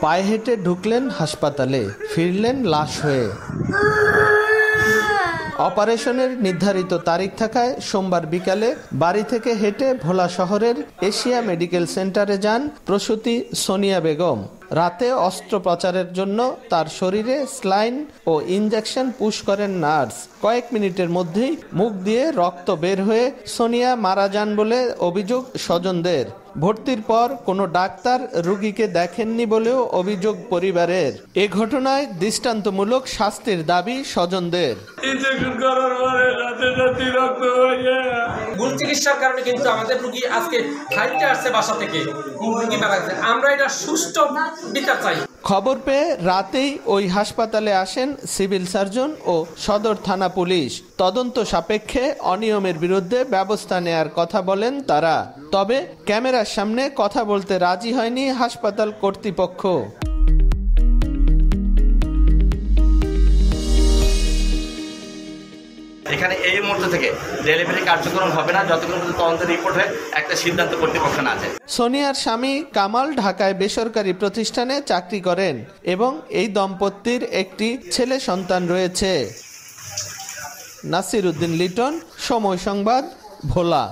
পায়ে হেঁটে ঢুকলেন হাসপাতালে, ফিরলেন লাশ হয়ে। অপারেশনের নির্ধারিত তারিখ থাকায় সোমবার বিকালে বাড়ি থেকে হেঁটে ভোলা শহরের এশিয়া মেডিকেল সেন্টারে যান প্রসূতি সোনিয়া বেগম। রাতে অস্ত্রোপচারের জন্য তার শরীরে স্লাইন ও ইনজেকশন পুশ করেন নার্স। কয়েক মিনিটের মধ্যেই মুখ দিয়ে রক্ত বের হয়ে সোনিয়া মারা যান বলে অভিযোগ স্বজনদের। ভর্তির পর কোনো ডাক্তার রোগীকে দেখেননি বলেও অভিযোগ পরিবারের। এ ঘটনায় দৃষ্টান্তমূলক শাস্তির দাবি স্বজনদের। ভুল চিকিৎসার কারণে কিন্তু আমাদের রোগী আজকে হাইটে আসছে বাসা থেকে, রোগী মারা গেছে। আমরা এটা সুষ্ঠু বিচার চাই। খবর পেয়ে রাতেই ওই হাসপাতালে আসেন সিভিল সার্জন ও সদর থানা পুলিশ। তদন্ত সাপেক্ষে অনিয়মের বিরুদ্ধে ব্যবস্থা নেয়ার কথা বলেন তারা। তবে ক্যামেরার সামনে কথা বলতে রাজি হয়নি হাসপাতাল কর্তৃপক্ষ। এখানে এই মুহূর্ত থেকে ডেলিভারি কার্যক্রম হবে না যতক্ষণ পর্যন্ত তদন্তের রিপোর্ট হয়ে একটা সিদ্ধান্ত কর্তৃপক্ষ না আছে। সোনিয়ার স্বামী কামাল ঢাকায় বেসরকারি প্রতিষ্ঠানে চাকরি করেন এবং এই দম্পতির একটি ছেলে সন্তান রয়েছে। নাসির উদ্দিন লিটন, সময় সংবাদ, ভোলা।